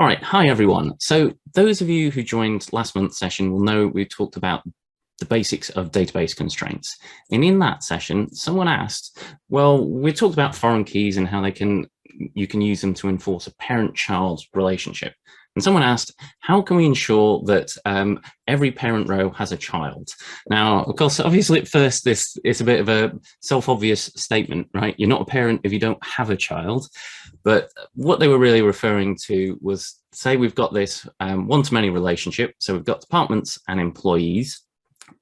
All right, hi everyone. So those of you who joined last month's session will know we talked about the basics of database constraints. And in that session, someone asked, well, we talked about foreign keys and how you can use them to enforce a parent-child relationship. And someone asked, how can we ensure that every parent row has a child? Now, of course, obviously at first, this is a bit of a self-obvious statement, right? You're not a parent if you don't have a child. But what they were really referring to was, say we've got this one-to-many relationship. So we've got departments and employees.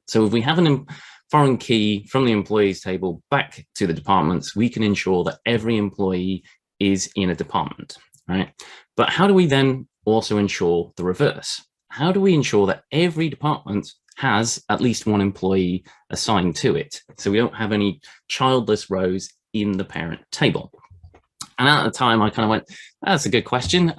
So if we have a foreign key from the employees table back to the departments, we can ensure that every employee is in a department, right? But how do we then also ensure the reverse? How do we ensure that every department has at least one employee assigned to it, so we don't have any childless rows in the parent table? And at the time, I kind of went, that's a good question.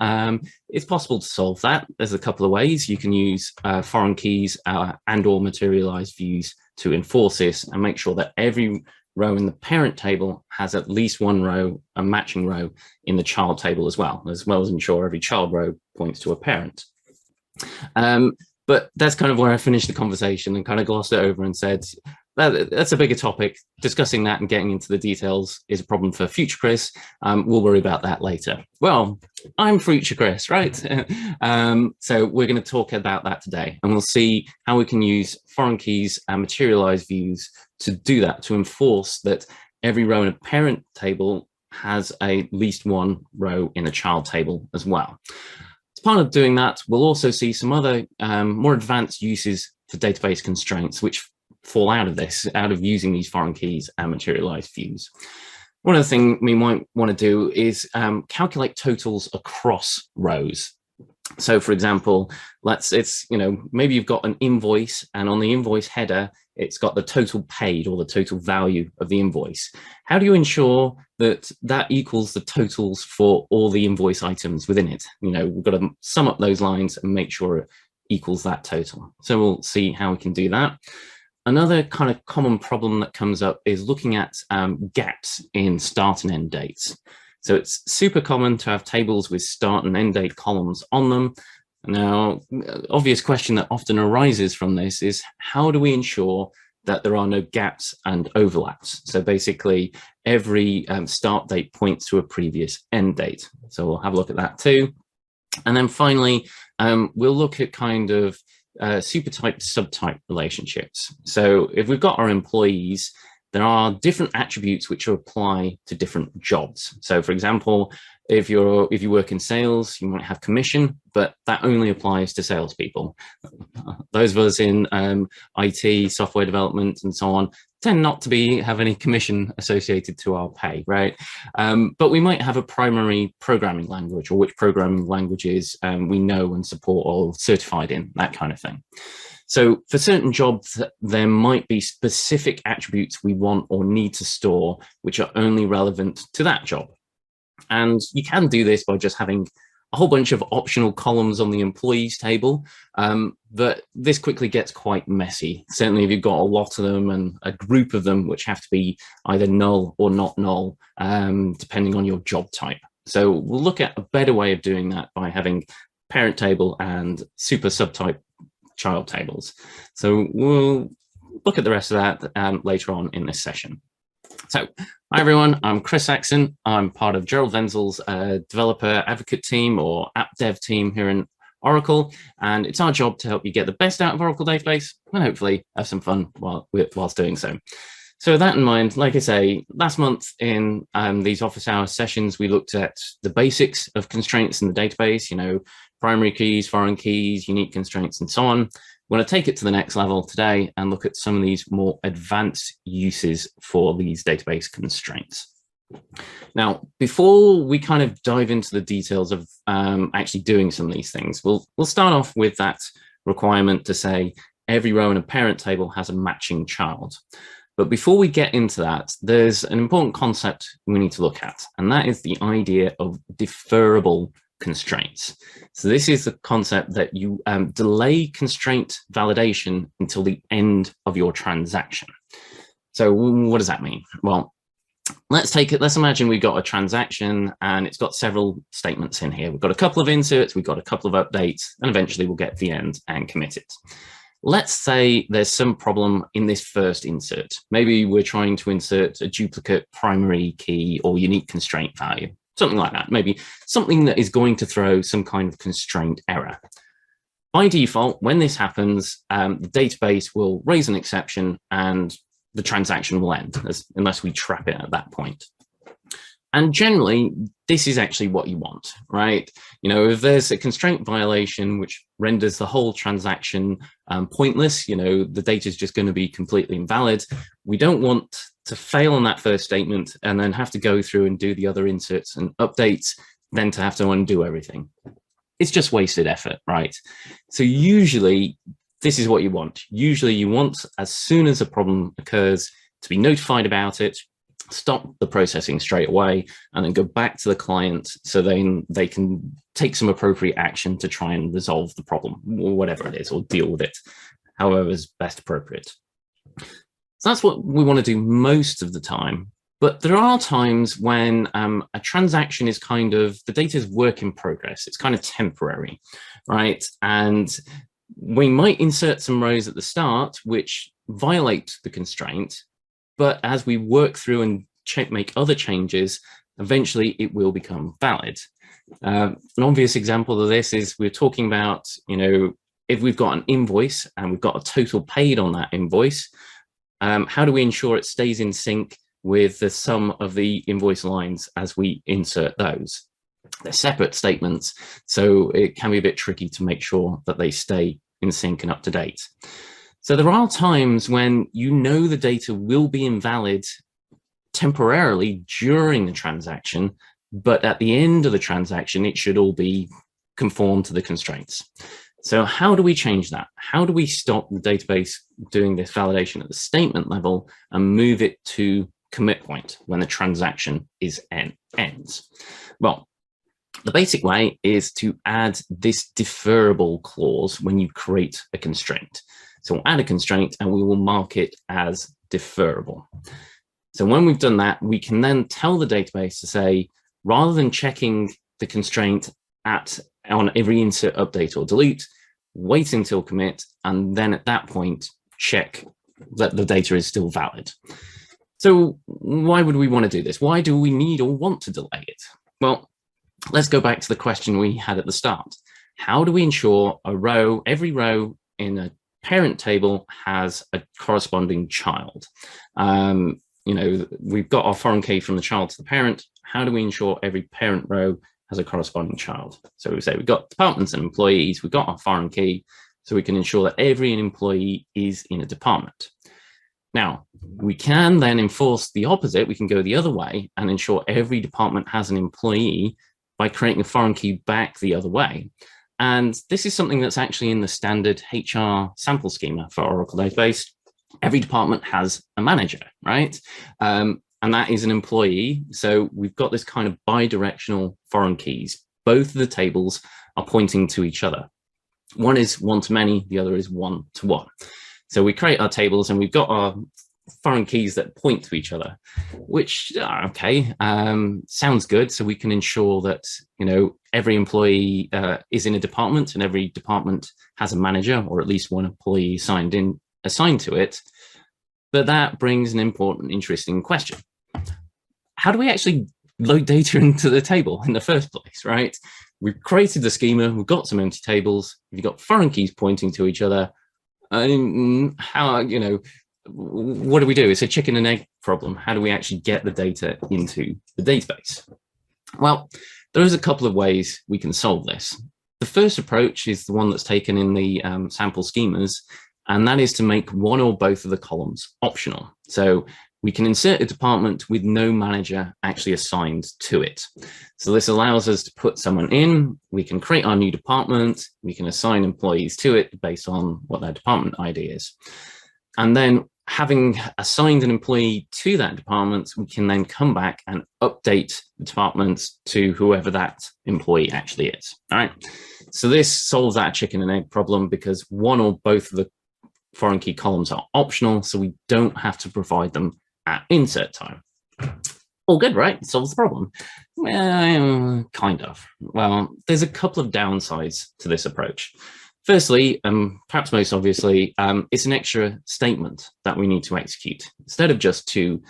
It's possible to solve that. There's a couple of ways. You can use foreign keys and or materialized views to enforce this and make sure that every row in the parent table has at least one row, a matching row in the child table as well as ensure every child row points to a parent. But that's kind of where I finished the conversation and kind of glossed it over and said, that's a bigger topic. Discussing that and getting into the details is a problem for future Chris. We'll worry about that later. Well, I'm future Chris, right? So we're going to talk about that today, and we'll see how we can use foreign keys and materialized views to do that, to enforce that every row in a parent table has at least one row in a child table as well. As part of doing that, we'll also see some other more advanced uses for database constraints, which fall out of this, out of using these foreign keys and materialized views. One of the things we might want to do is calculate totals across rows. So for example, maybe you've got an invoice, and on the invoice header, it's got the total paid or the total value of the invoice. How do you ensure that that equals the totals for all the invoice items within it? We've got to sum up those lines and make sure it equals that total. So we'll see how we can do that. Another kind of common problem that comes up is looking at gaps in start and end dates. So it's super common to have tables with start and end date columns on them. Now, obvious question that often arises from this is, how do we ensure that there are no gaps and overlaps? So basically, every start date points to a previous end date. So we'll have a look at that too. And then finally, we'll look at kind of Supertype subtype relationships. So if we've got our employees, there are different attributes which apply to different jobs. So for example, if you work in sales, you might have commission, but that only applies to salespeople. Those of us in IT, software development, and so on tend not to have any commission associated to our pay, right? But we might have a primary programming language, or which programming languages we know and support or certified in, that kind of thing. So for certain jobs, there might be specific attributes we want or need to store, which are only relevant to that job. And you can do this by just having a whole bunch of optional columns on the employees table, but this quickly gets quite messy. Certainly if you've got a lot of them and a group of them which have to be either null or not null, depending on your job type. So we'll look at a better way of doing that by having parent table and super subtype child tables. So we'll look at the rest of that later on in this session. So, hi everyone, I'm Chris Saxon. I'm part of Gerald Wenzel's developer advocate team or app dev team here in Oracle, and it's our job to help you get the best out of Oracle database and hopefully have some fun whilst doing so. So with that in mind, like I say, last month in these office hours sessions, we looked at the basics of constraints in the database, primary keys, foreign keys, unique constraints, and so on. We're going to take it to the next level today and look at some of these more advanced uses for these database constraints. Now, before we kind of dive into the details of actually doing some of these things, we'll start off with that requirement to say every row in a parent table has a matching child. But before we get into that, there's an important concept we need to look at, and that is the idea of deferrable constraints. So this is the concept that you delay constraint validation until the end of your transaction. So what does that mean? Well, let's imagine we've got a transaction and it's got several statements in here. We've got a couple of inserts, we've got a couple of updates, and eventually we'll get to the end and commit it. Let's say there's some problem in this first insert. Maybe we're trying to insert a duplicate primary key or unique constraint value, something like that. Maybe something that is going to throw some kind of constraint error. By default, when this happens, the database will raise an exception and the transaction will end unless we trap it at that point. And generally, this is actually what you want, right? You know, if there's a constraint violation which renders the whole transaction pointless, you know, the data is just going to be completely invalid. We don't want to fail on that first statement and then have to go through and do the other inserts and updates, then to have to undo everything. It's just wasted effort, right? So usually, this is what you want. Usually you want, as soon as a problem occurs, to be notified about it, stop the processing straight away, and then go back to the client so then they can take some appropriate action to try and resolve the problem, or whatever it is, or deal with it, however is best appropriate. So that's what we want to do most of the time. But there are times when a transaction is kind of, the data is work in progress. It's kind of temporary, right? And we might insert some rows at the start which violate the constraint, but as we work through and make other changes, eventually it will become valid. An obvious example of this is we're talking about, you know, if we've got an invoice and we've got a total paid on that invoice, how do we ensure it stays in sync with the sum of the invoice lines as we insert those? They're separate statements, so it can be a bit tricky to make sure that they stay in sync and up to date. So there are times when you know the data will be invalid temporarily during the transaction, but at the end of the transaction, it should all be conform to the constraints. So how do we change that? How do we stop the database doing this validation at the statement level and move it to commit point when the transaction ends? Well, the basic way is to add this deferrable clause when you create a constraint. So we'll add a constraint and we will mark it as deferrable. So when we've done that, we can then tell the database to say, rather than checking the constraint on every insert, update, or delete, wait until commit, and then at that point, check that the data is still valid. So why would we want to do this? Why do we need or want to delay it? Well, let's go back to the question we had at the start. How do we ensure every row in a parent table has a corresponding child? You know, we've got our foreign key from the child to the parent. How do we ensure every parent row has a corresponding child? So we say we've got departments and employees, we've got our foreign key, so we can ensure that every employee is in a department. Now, we can then enforce the opposite. We can go the other way and ensure every department has an employee by creating a foreign key back the other way. And this is something that's actually in the standard HR sample schema for Oracle database. Every department has a manager, right? And that is an employee. So we've got this kind of bi-directional foreign keys. Both of the tables are pointing to each other. One is one-to-many, the other is one-to-one. So we create our tables and we've got our foreign keys that point to each other, which, okay, sounds good. So we can ensure that, you know, every employee is in a department and every department has a manager, or at least one employee assigned to it. But that brings an important, interesting question. How do we actually load data into the table in the first place, right? We've created the schema, we've got some empty tables, we've got foreign keys pointing to each other. How, you know, what do we do? It's a chicken and egg problem. How do we actually get the data into the database? Well, there's a couple of ways we can solve this. The first approach is the one that's taken in the sample schemas, and that is to make one or both of the columns optional. So we can insert a department with no manager actually assigned to it. So this allows us to put someone in, we can create our new department, we can assign employees to it based on what their department ID is. And then having assigned an employee to that department, we can then come back and update the department to whoever that employee actually is. All right. So this solves that chicken and egg problem because one or both of the foreign key columns are optional, so we don't have to provide them at insert time. All good, right? Solves the problem. Well, kind of. Well, there's a couple of downsides to this approach. Firstly, perhaps most obviously, it's an extra statement that we need to execute. Instead of just two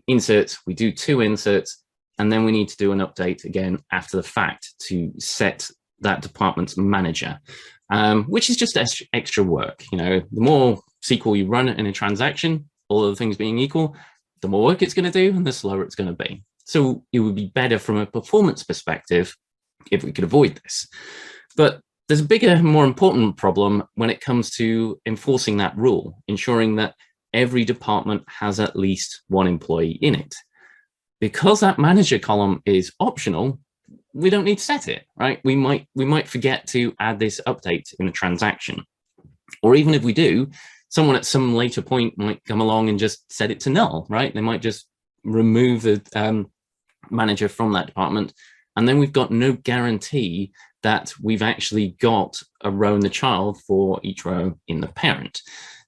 inserts, we do two inserts, and then we need to do an update again after the fact to set that department's manager, which is just extra work. You know, the more SQL you run in a transaction, all other things being equal, the more work it's going to do and the slower it's going to be. So it would be better from a performance perspective if we could avoid this. But there's a bigger, more important problem when it comes to enforcing that rule, ensuring that every department has at least one employee in it. Because that manager column is optional, we don't need to set it, right? We might forget to add this update in a transaction. Or even if we do, someone at some later point might come along and just set it to null, right? They might just remove the manager from that department. And then we've got no guarantee that we've actually got a row in the child for each row in the parent.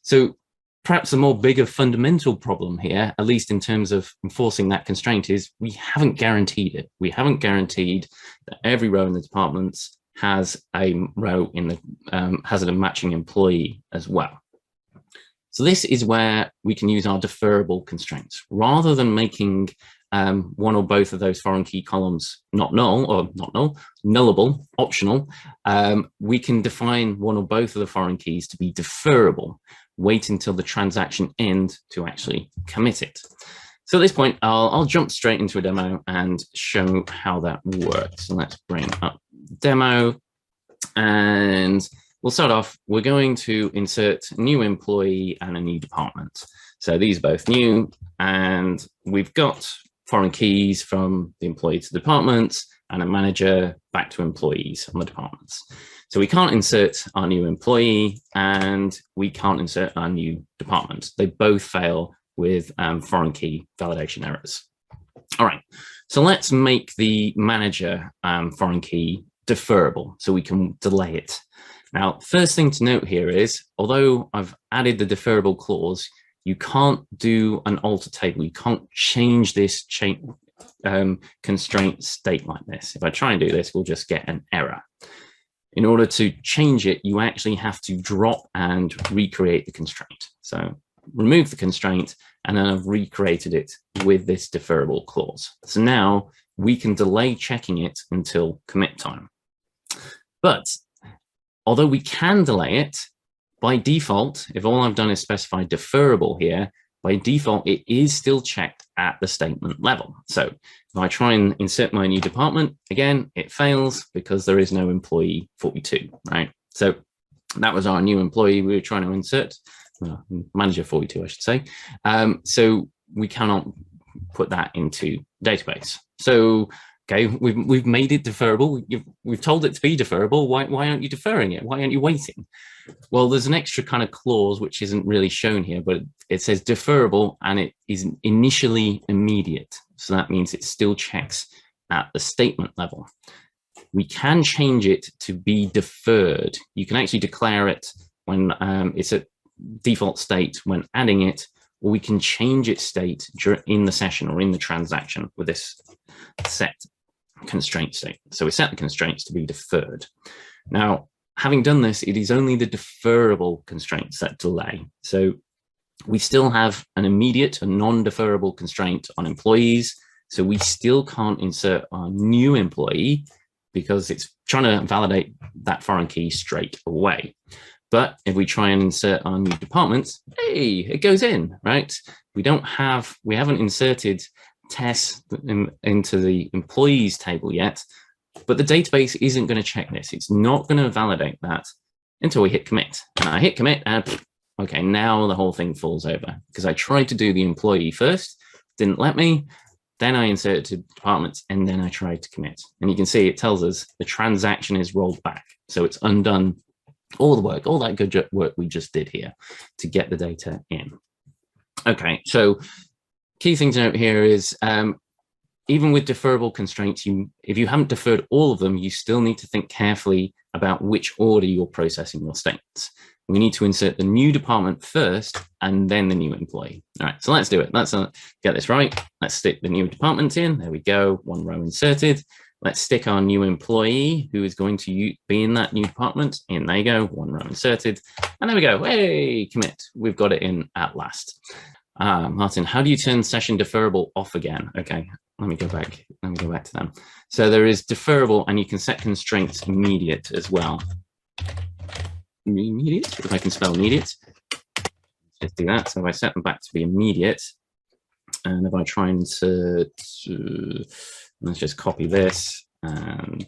So perhaps the more bigger fundamental problem here, at least in terms of enforcing that constraint, is we haven't guaranteed it. We haven't guaranteed that every row in the departments has a row in the has a matching employee as well. So this is where we can use our deferrable constraints. Rather than making one or both of those foreign key columns nullable, optional, we can define one or both of the foreign keys to be deferrable. Wait until the transaction ends to actually commit it. So at this point, I'll jump straight into a demo and show how that works. So let's bring up demo, and we'll start off. We're going to insert a new employee and a new department. So these are both new, and we've got foreign keys from the employee to the departments and a manager back to employees on the departments. So we can't insert our new employee and we can't insert our new department. They both fail with foreign key validation errors. All right, so let's make the manager foreign key deferrable so we can delay it. Now, first thing to note here is, although I've added the deferrable clause, you can't do an alter table. You can't change this constraint state like this. If I try and do this, we'll just get an error. In order to change it, you actually have to drop and recreate the constraint. So remove the constraint, and then I've recreated it with this deferrable clause. So now we can delay checking it until commit time. But although we can delay it, by default, if all I've done is specify deferrable here, by default, it is still checked at the statement level. So if I try and insert my new department, again, it fails because there is no employee 42, right? So that was our new employee we were trying to insert, well, manager 42, I should say. So we cannot put that into database. So, okay, we've made it deferrable. We've told it to be deferrable. Why aren't you deferring it? Why aren't you waiting? Well, there's an extra kind of clause which isn't really shown here, but it says deferrable and it is initially immediate. So that means it still checks at the statement level. We can change it to be deferred. You can actually declare it when it's a default state when adding it, or we can change its state in the session or in the transaction with this set constraint state. So we set the constraints to be deferred. Now, having done this, it is only the deferrable constraints that delay. So we still have an immediate and non-deferrable constraint on employees. So we still can't insert our new employee because it's trying to validate that foreign key straight away. But if we try and insert our new departments, hey, it goes in, right? We haven't inserted tests into the employees table yet, but the database isn't going to check this. It's not going to validate that until we hit commit. And I hit commit and okay, now the whole thing falls over because I tried to do the employee first, didn't let me. Then I inserted departments and then I tried to commit. And you can see it tells us the transaction is rolled back. So it's undone all the work, all that good work we just did here to get the data in. Okay, so key thing to note here is even with deferrable constraints, if you haven't deferred all of them, you still need to think carefully about which order you're processing your statements. we need to insert the new department first and then the new employee. All right, so let's do it. Let's get this right. Let's stick the new department in. There we go, one row inserted. Let's stick our new employee who is going to be in that new department. In there you go, one row inserted. And there we go, hey, commit. We've got it in at last. Martin, how do you turn session deferrable off again? Okay, let me go back to them. So there is deferrable, and you can set constraints immediate as well. Immediate, if I can spell immediate. Let's do that. So if I set them back to be immediate, and if I try and let's just copy this and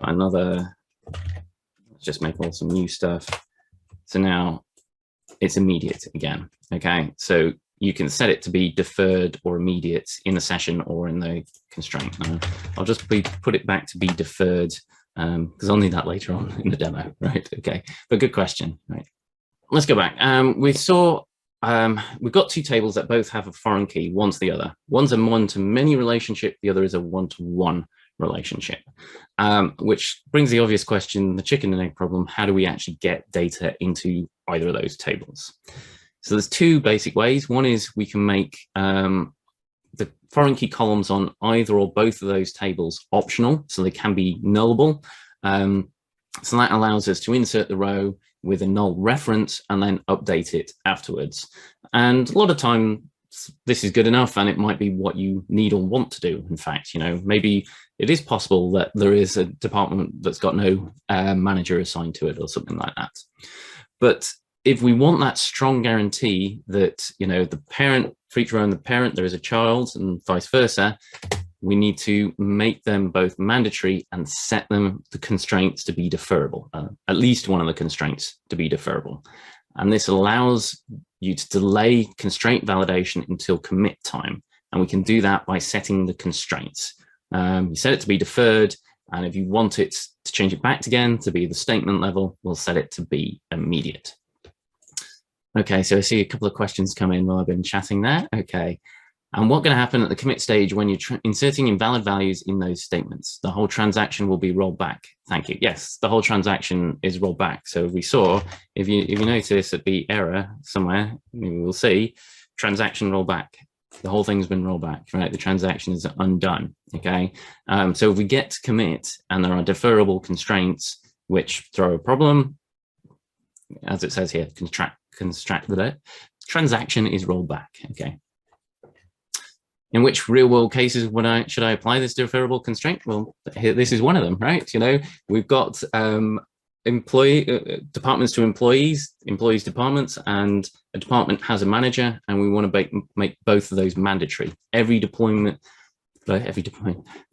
another, let's just make all some new stuff. So now it's immediate again. Okay, so you can set it to be deferred or immediate in a session or in the constraint. I'll just put it back to be deferred because I'll need that later on in the demo, right? Okay, but good question, right? Let's go back. We saw we've got two tables that both have a foreign key, one to the other. One's a one-to-many relationship, the other is a one-to-one relationship, which brings the obvious question, the chicken and egg problem, how do we actually get data into either of those tables? So there's two basic ways. One is we can make the foreign key columns on either or both of those tables optional, so they can be nullable. So that allows us to insert the row with a null reference and then update it afterwards. And a lot of time this is good enough, and it might be what you need or want to do. In fact, you know, maybe it is possible that there is a department that's got no manager assigned to it or something like that. But if we want that strong guarantee that, you know, the parent, for each row in the parent, there is a child and vice versa, we need to make them both mandatory and set them the constraints to be deferrable, at least one of the constraints to be deferrable. And this allows you to delay constraint validation until commit time. And we can do that by setting the constraints. You set it to be deferred, and if you want it to change it back again to be the statement level, we'll set it to be immediate. Okay, so I see a couple of questions come in while I've been chatting there. Okay, and what's going to happen at the commit stage when you're inserting invalid values in those statements? The whole transaction will be rolled back. Thank you. Yes, the whole transaction is rolled back. So we saw, if you notice at the error somewhere, maybe we'll see transaction rollback. The whole thing's been rolled back, right? The transaction is undone. Okay, so if we get to commit and there are deferrable constraints which throw a problem, as it says here, transaction is rolled back. Okay. In which real world cases should I apply this deferrable constraint? Well, this is one of them, right? You know, we've got departments to employees, employees departments, and a department has a manager, and we want to make both of those mandatory. Every deployment,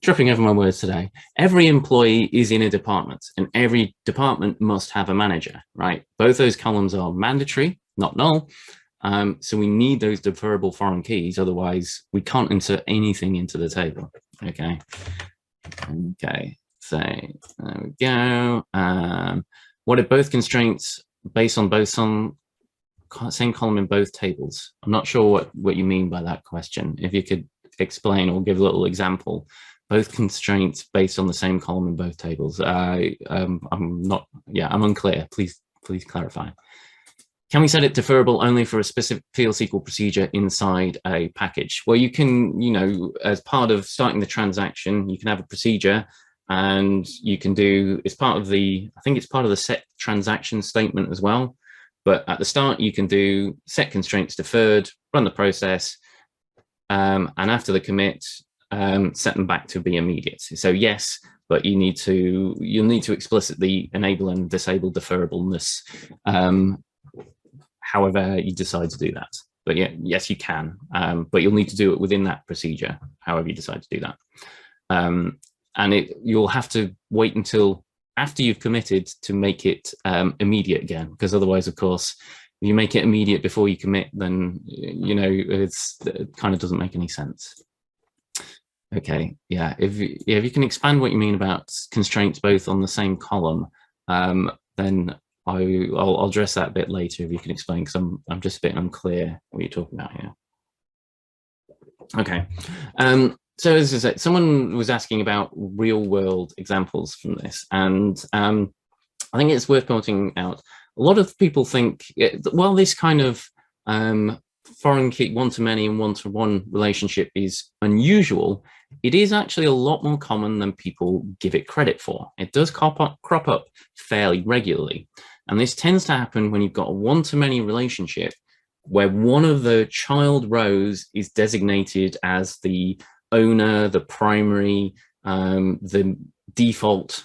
tripping over my words today. Every employee is in a department, and every department must have a manager, right? Both those columns are mandatory, not null. So we need those deferrable foreign keys, otherwise we can't insert anything into the table. Okay. Okay. So there we go. What if both constraints based on both same column in both tables? I'm not sure what you mean by that question. If you could explain or give a little example. Both constraints based on the same column in both tables. I'm unclear. Please clarify. Can we set it deferrable only for a specific field SQL procedure inside a package? Well, you can, you know, as part of starting the transaction, you can have a procedure, and you can do, it's part of the, I think it's part of the set transaction statement as well. But at the start, you can do set constraints deferred, run the process, and after the commit, set them back to be immediate. So yes, but you'll need to explicitly enable and disable deferrableness, however you decide to do that. But yeah, yes, you can, but you'll need to do it within that procedure, however you decide to do that. And you'll have to wait until after you've committed to make it immediate again, because otherwise, of course, if you make it immediate before you commit, then, you know, it kind of doesn't make any sense. Okay, yeah, if you can expand what you mean about constraints both on the same column, then I'll address that a bit later if you can explain, because I'm just a bit unclear what you're talking about here. Okay, so as I said, someone was asking about real world examples from this, and I think it's worth pointing out a lot of people think, well, this kind of foreign key one-to-many and one-to-one relationship is unusual. It is actually a lot more common than people give it credit for. It does crop up fairly regularly. And this tends to happen when you've got a one-to-many relationship where one of the child rows is designated as the owner, the primary, the default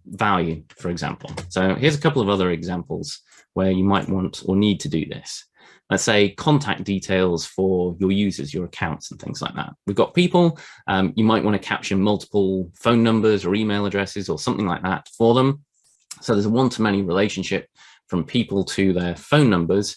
value, for example. So here's a couple of other examples where you might want or need to do this. Let's say contact details for your users, your accounts and things like that. We've got people, you might want to capture multiple phone numbers or email addresses or something like that for them. So there's a one-to-many relationship from people to their phone numbers,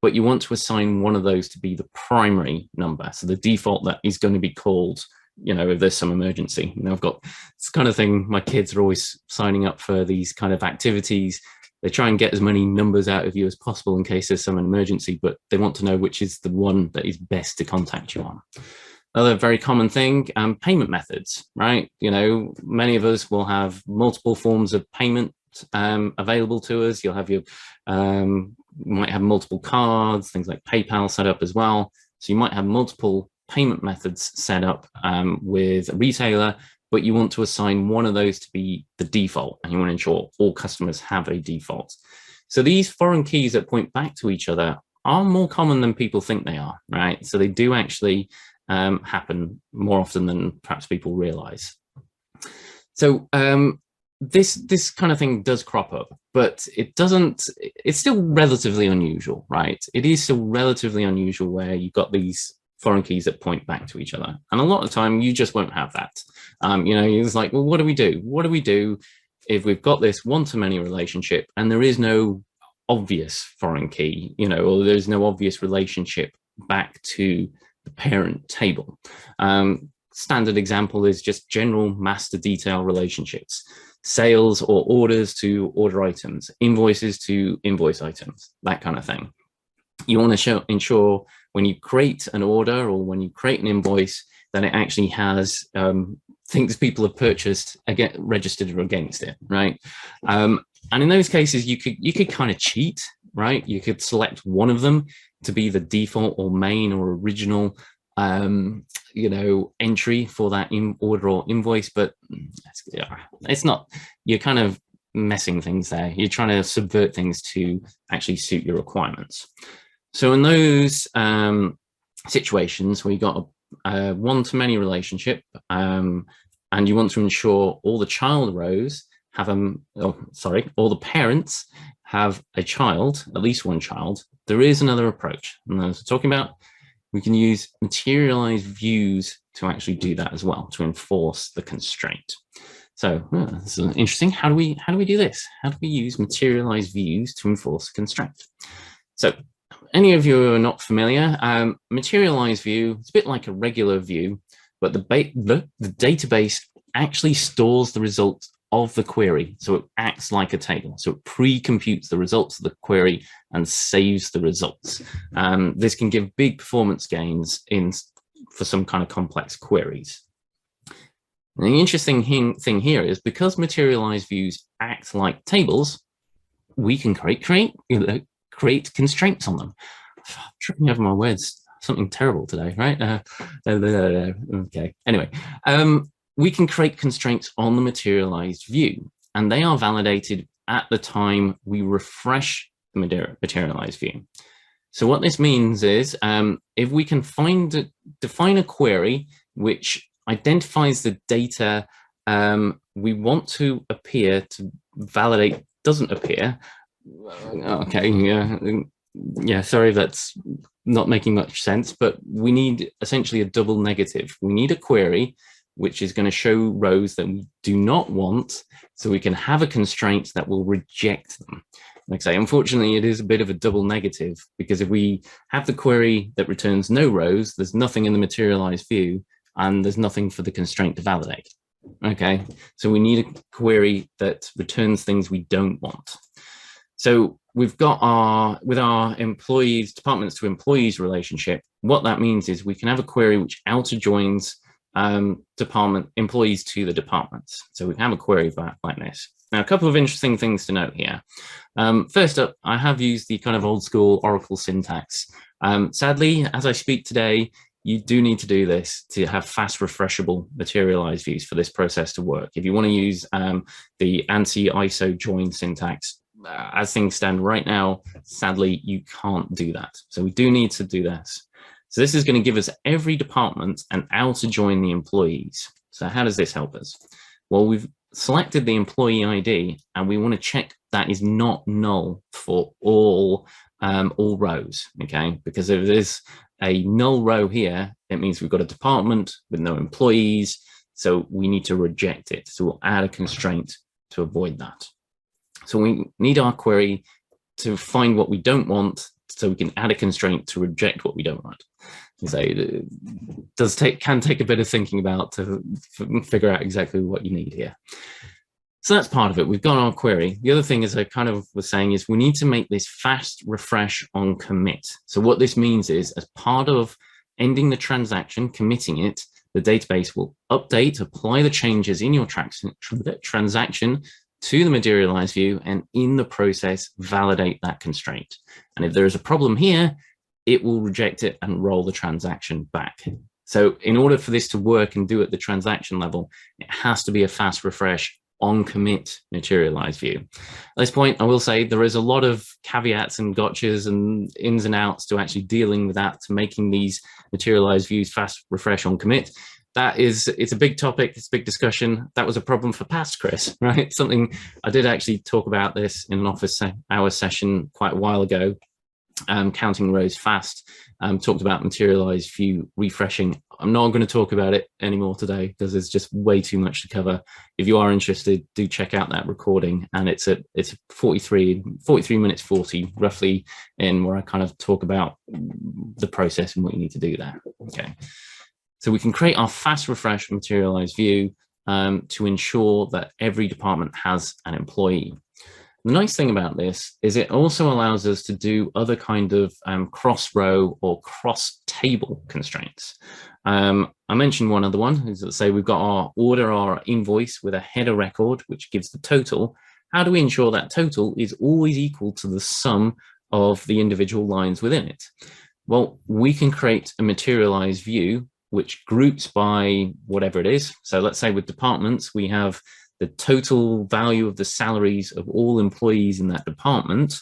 but you want to assign one of those to be the primary number. So the default that is going to be called, you know, if there's some emergency. You know, I've got this kind of thing, my kids are always signing up for these kind of activities. They try and get as many numbers out of you as possible in case there's some emergency, but they want to know which is the one that is best to contact you on. Another very common thing, payment methods, right? You know, many of us will have multiple forms of payment available to us. You'll have your, might have multiple cards, things like PayPal set up as well. So you might have multiple payment methods set up with a retailer, but you want to assign one of those to be the default, and you want to ensure all customers have a default. So these foreign keys that point back to each other are more common than people think they are, right? So they do actually happen more often than perhaps people realize. So this kind of thing does crop up, but it's still relatively unusual, right? It is still relatively unusual where you've got these foreign keys that point back to each other. And a lot of the time you just won't have that. You know, it's like, well, what do we do? What do we do if we've got this one-to-many relationship and there is no obvious foreign key, you know, or there's no obvious relationship back to the parent table? Standard example is just general master detail relationships, sales or orders to order items, invoices to invoice items, that kind of thing. You want to ensure when you create an order or when you create an invoice that it actually has things people have purchased registered against it, right? And in those cases, you could kind of cheat, right? You could select one of them to be the default or main or original you know, entry for that order or invoice, but it's not, you're kind of messing things there. You're trying to subvert things to actually suit your requirements. So in those situations where you got a one-to-many relationship and you want to ensure all the child rows have all the parents have a child, at least one child, there is another approach. And as we're talking about, we can use materialized views to actually do that as well, to enforce the constraint. So this is interesting. How do we do this? How do we use materialized views to enforce a constraint? So any of you who are not familiar, materialized view, it's a bit like a regular view, but the database actually stores the results of the query. So it acts like a table. So it pre-computes the results of the query and saves the results. This can give big performance gains for some kind of complex queries. And the interesting thing here is because materialized views act like tables, we can create constraints on them. I'm tripping over my words. Something terrible today, right? Okay. Anyway, we can create constraints on the materialized view, and they are validated at the time we refresh the materialized view. So what this means is if we can define a query which identifies the data we want to appear to validate doesn't appear. Okay, yeah, sorry, that's not making much sense, but we need essentially a double negative. We need a query which is going to show rows that we do not want, so we can have a constraint that will reject them. Like I say, unfortunately, it is a bit of a double negative, because if we have the query that returns no rows, there's nothing in the materialized view, and there's nothing for the constraint to validate. Okay, so we need a query that returns things we don't want. So we've got with our employees, departments to employees relationship, what that means is we can have a query which outer joins department employees to the departments. So we can have a query like this. Now, a couple of interesting things to note here. First up, I have used the kind of old school Oracle syntax. Sadly, as I speak today, you do need to do this to have fast refreshable materialized views for this process to work. If you want to use the ANSI ISO join syntax, as things stand right now, sadly, you can't do that. So we do need to do this. So this is going to give us every department an outer join the employees. So how does this help us? Well, we've selected the employee ID and we want to check that is not null for all rows, okay? Because if there's a null row here, it means we've got a department with no employees, so we need to reject it. So we'll add a constraint to avoid that. So we need our query to find what we don't want, so we can add a constraint to reject what we don't want. So it can take a bit of thinking about to figure out exactly what you need here. So that's part of it. We've got our query. The other thing, as I kind of was saying, is we need to make this fast refresh on commit. So what this means is, as part of ending the transaction, committing it, the database will update, apply the changes in your transaction to the materialized view, and in the process, validate that constraint. And if there is a problem here, it will reject it and roll the transaction back. So in order for this to work and do at the transaction level, it has to be a fast refresh on commit materialized view. At this point, I will say there is a lot of caveats and gotchas and ins and outs to actually dealing with that, to making these materialized views fast refresh on commit. It's a big topic, it's a big discussion. That was a problem for past Chris, right? Something I did actually talk about this in an office hour session quite a while ago, counting rows fast, talked about materialized view refreshing. I'm not going to talk about it anymore today because there's just way too much to cover. If you are interested, do check out that recording, and it's 43 minutes 40 roughly in, where I kind of talk about the process and what you need to do there. Okay. So we can create our fast refresh materialized view to ensure that every department has an employee. The nice thing about this is it also allows us to do other kind of cross-row or cross-table constraints. I mentioned one other one, is, let's say we've got our order, our invoice with a header record, which gives the total. How do we ensure that total is always equal to the sum of the individual lines within it? Well, we can create a materialized view which groups by whatever it is. So let's say with departments, we have the total value of the salaries of all employees in that department.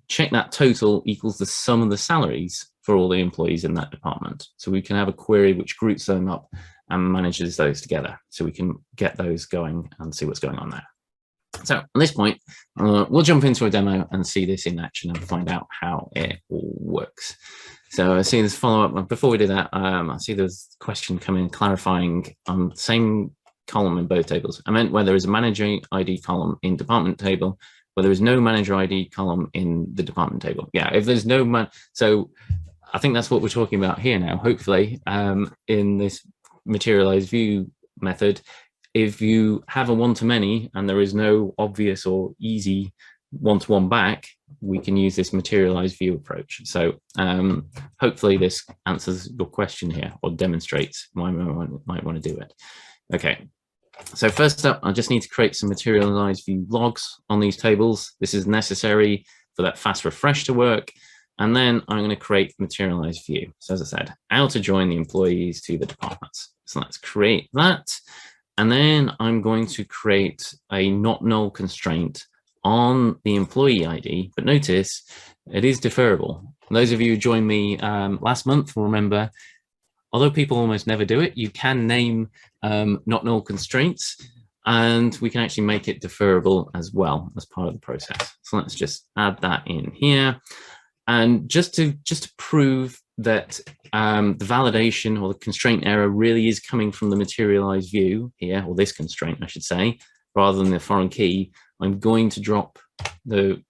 Check that total equals the sum of the salaries for all the employees in that department. So we can have a query which groups them up and manages those together. So we can get those going and see what's going on there. So at this point, we'll jump into a demo and see this in action and find out how it all works. So I see this follow-up. Before we do that, I see there's a question coming clarifying same column in both tables. I meant where there is a manager ID column in department table, where there is no manager ID column in the department table. Yeah, if there's no so I think that's what we're talking about here now, hopefully, in this materialized view method. If you have a one-to-many and there is no obvious or easy one-to-one back, we can use this materialized view approach. So hopefully this answers your question here, or demonstrates why we might want to do it. Okay, so first up, I just need to create some materialized view logs on these tables. This is necessary for that fast refresh to work. And then I'm going to create materialized view. So as I said, outer join the employees to the departments. So let's create that. And then I'm going to create a not null constraint on the employee ID, but notice it is deferrable. And those of you who joined me last month will remember, although people almost never do it, you can name not null constraints, and we can actually make it deferrable as well as part of the process. So let's just add that in here. And just to prove that the validation or the constraint error really is coming from the materialized view here, or this constraint, I should say, rather than the foreign key, I'm going to drop the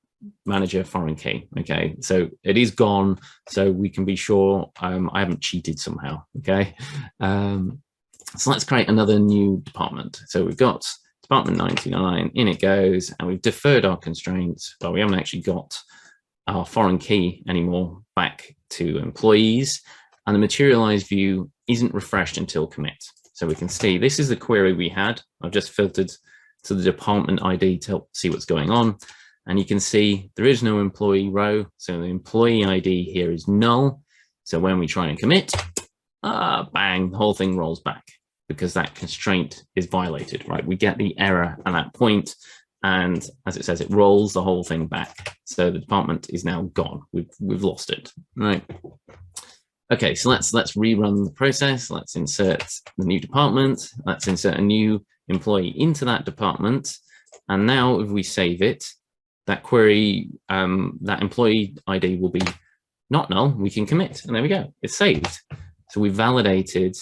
manager foreign key. Okay, so it is gone, so we can be sure I haven't cheated somehow. Okay, so let's create another new department. So we've got department 99, in it goes, and we've deferred our constraints, but we haven't actually got our foreign key anymore back to employees, and the materialized view isn't refreshed until commit. So we can see this is the query we had. I've just filtered to the department ID to see what's going on. And you can see there is no employee row. So the employee ID here is null. So when we try and commit, bang, the whole thing rolls back because that constraint is violated, right? We get the error at that point, and as it says, it rolls the whole thing back. So the department is now gone. We've lost it, right? Okay, so let's rerun the process. Let's insert the new department. Let's insert a new employee into that department. And now if we save it, that query, that employee ID will be not null. We can commit, and there we go. It's saved. So we validated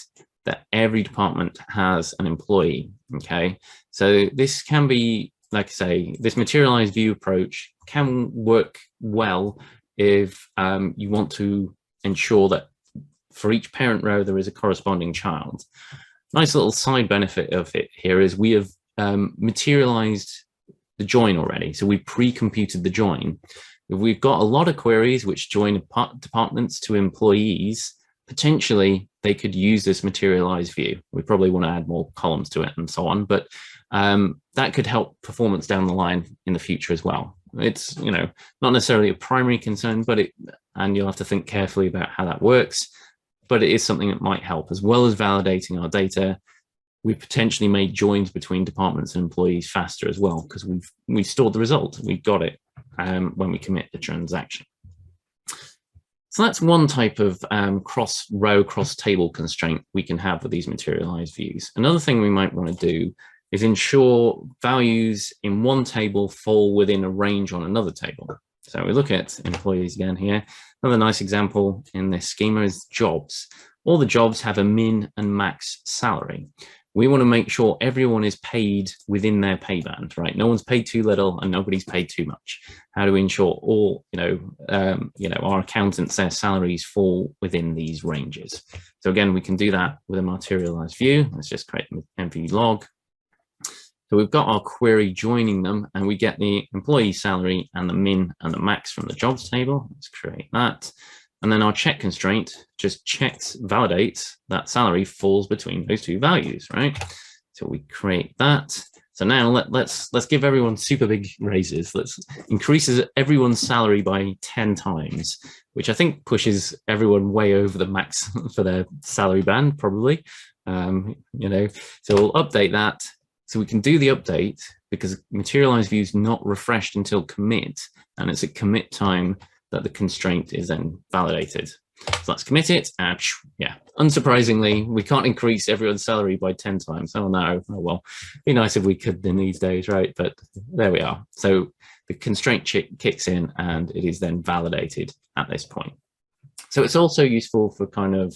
that every department has an employee, okay? So this can be, like I say, this materialized view approach can work well if you want to ensure that for each parent row, there is a corresponding child. Nice little side benefit of it here is we have materialized the join already. So we pre-computed the join. If we've got a lot of queries which join departments to employees, potentially they could use this materialized view. We probably want to add more columns to it and so on, but that could help performance down the line in the future as well. It's, you know, not necessarily a primary concern, but and you'll have to think carefully about how that works, but it is something that might help. As well as validating our data, we potentially made joins between departments and employees faster as well, because we've stored the result. We got it when we commit the transaction. So that's one type of cross-row, cross-table constraint we can have with these materialized views. Another thing we might want to do is ensure values in one table fall within a range on another table. So we look at employees again here. Another nice example in this schema is jobs. All the jobs have a min and max salary. We want to make sure everyone is paid within their pay band, right? No one's paid too little and nobody's paid too much. How do we ensure all, our accountants, their salaries fall within these ranges? So again, we can do that with a materialized view. Let's just create an MV log. So we've got our query joining them, and we get the employee salary and the min and the max from the jobs table. Let's create that. And then our check constraint just validates that salary falls between those two values, right? So we create that. So now let's give everyone super big raises. Let's increases everyone's salary by 10 times, which I think pushes everyone way over the max for their salary band, probably. So we'll update that. So we can do the update because materialized view is not refreshed until commit, and it's at commit time that the constraint is then validated. So let's commit it, and yeah, unsurprisingly, we can't increase everyone's salary by 10 times. Oh no, oh well, be nice if we could in these days, right? But there we are. So the constraint kicks in and it is then validated at this point. So it's also useful for kind of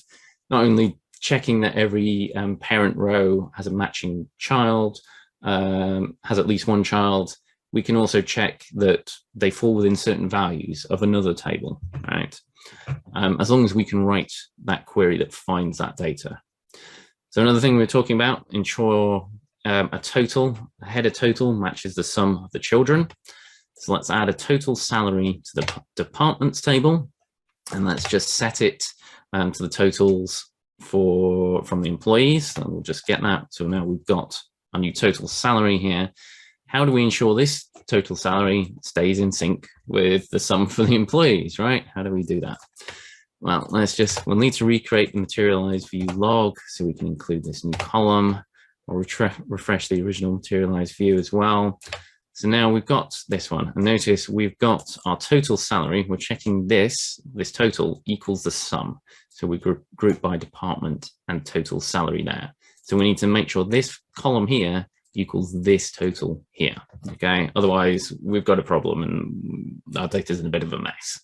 not only checking that every parent row has a matching child, has at least one child. We can also check that they fall within certain values of another table, right? As long as we can write that query that finds that data. So another thing we're talking about, ensure a header total matches the sum of the children. So let's add a total salary to the departments table, and let's just set it to the totals from the employees, and we'll just get that. So now we've got a new total salary here. How do we ensure this total salary stays in sync with the sum for the employees, right? How do we do that? Well, we'll need to recreate the materialized view log so we can include this new column, or refresh the original materialized view as well. So now we've got this one, and notice we've got our total salary. We're checking this total equals the sum. So we group by department and total salary there. So we need to make sure this column here equals this total here, okay? Otherwise, we've got a problem and our data is in a bit of a mess.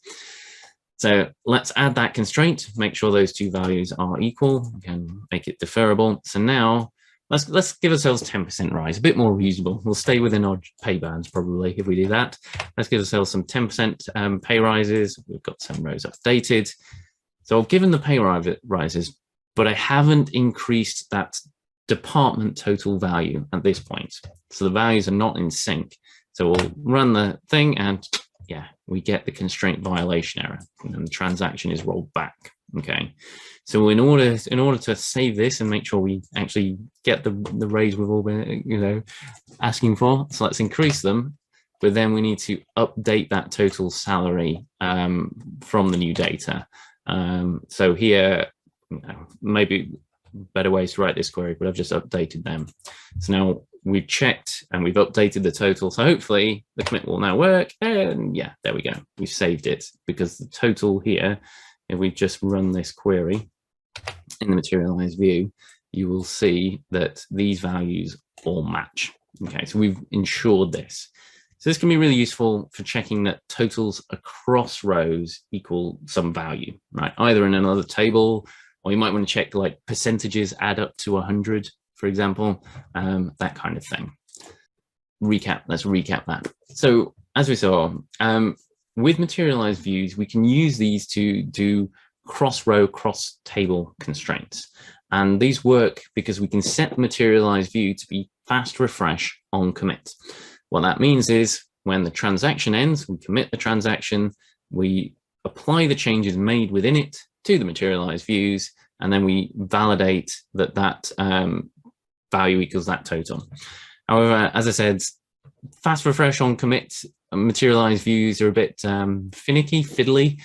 So let's add that constraint, make sure those two values are equal. We can make it deferrable. So now let's give ourselves 10% rise, a bit more reasonable. We'll stay within our pay bands probably if we do that. Let's give ourselves some 10% pay rises. We've got some rows updated. So I've given the pay rises, but I haven't increased that department total value at this point. So the values are not in sync. So we'll run the thing and yeah, we get the constraint violation error and the transaction is rolled back. Okay, so in order to save this and make sure we actually get the raise we've all been asking for, so let's increase them. But then we need to update that total salary from the new data. So here, maybe better ways to write this query, but I've just updated them. So now we've checked and we've updated the total. So hopefully the commit will now work. And yeah, there we go. We've saved it because the total here, if we just run this query in the materialized view, you will see that these values all match. Okay, so we've ensured this. So this can be really useful for checking that totals across rows equal some value, right? Either in another table, or you might want to check like percentages add up to 100, for example, that kind of thing. Let's recap that. So as we saw, with materialized views, we can use these to do cross-row, cross-table constraints. And these work because we can set the materialized view to be fast refresh on commit. What that means is when the transaction ends, we commit the transaction, we apply the changes made within it to the materialized views, and then we validate that that value equals that total. However, as I said, fast refresh on commit materialized views are a bit finicky, fiddly.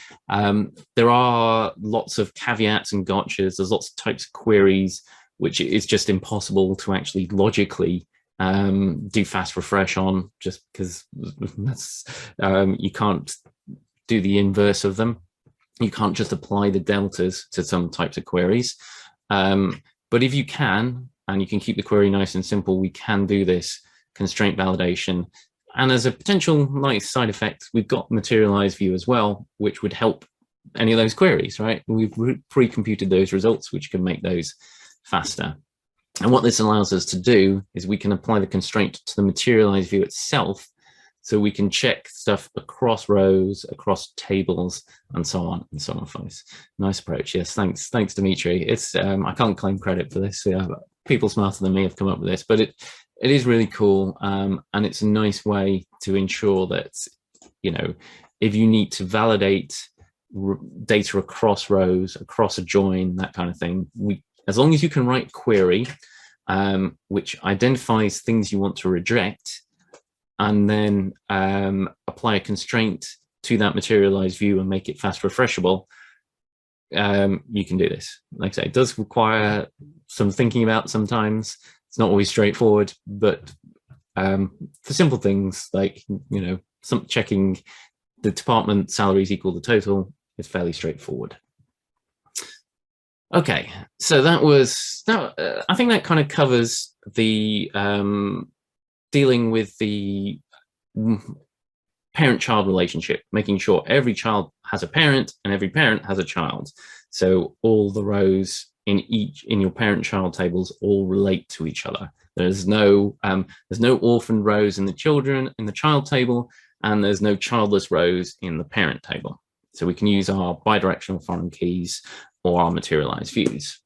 There are lots of caveats and gotchas. There's lots of types of queries, which is just impossible to actually logically do fast refresh on, just because that's you can't do the inverse of them. You can't just apply the deltas to some types of queries. But if you can, and you can keep the query nice and simple, we can do this constraint validation. And as a potential nice side effect, we've got materialized view as well, which would help any of those queries, right? We've pre-computed those results, which can make those faster. And what this allows us to do is we can apply the constraint to the materialized view itself, so we can check stuff across rows, across tables, and so on and so on. Folks, nice approach. Yes, thanks, Dimitri. It's I can't claim credit for this. People smarter than me have come up with this, but it is really cool, and it's a nice way to ensure that if you need to validate data across rows, across a join, that kind of thing, as long as you can write query, which identifies things you want to reject, and then apply a constraint to that materialized view and make it fast refreshable, you can do this. Like I say, it does require some thinking about sometimes. It's not always straightforward, but for simple things like, some checking the department salaries equal the total is fairly straightforward. Okay, so I think that kind of covers the dealing with the parent-child relationship, making sure every child has a parent and every parent has a child. So all the rows in your parent-child tables all relate to each other. There's no orphaned rows in the child table, and there's no childless rows in the parent table. So we can use our bidirectional foreign keys or our materialized views.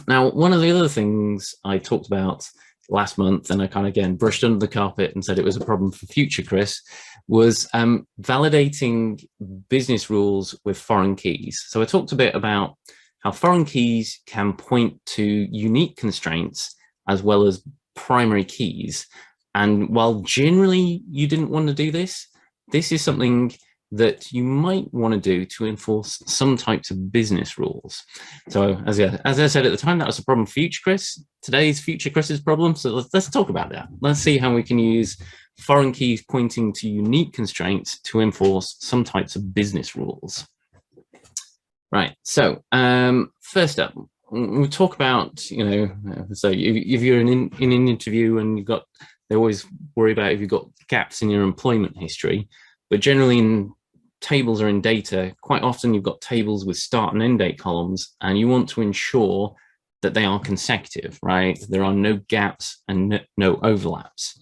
Now, one of the other things I talked about last month, and I kind of again brushed under the carpet and said it was a problem for future Chris, was validating business rules with foreign keys. So I talked a bit about how foreign keys can point to unique constraints as well as primary keys. And while generally you didn't want to do this, this is something that you might want to do to enforce some types of business rules. So as I said at the time, that was a problem for future Chris. Today's future Chris's problem. So let's talk about that. Let's see how we can use foreign keys pointing to unique constraints to enforce some types of business rules. Right. So first up, we'll talk about, so if you're in an interview and they always worry about if you've got gaps in your employment history, but generally in tables or in data, quite often you've got tables with start and end date columns, and you want to ensure that they are consecutive, right? There are no gaps and no overlaps.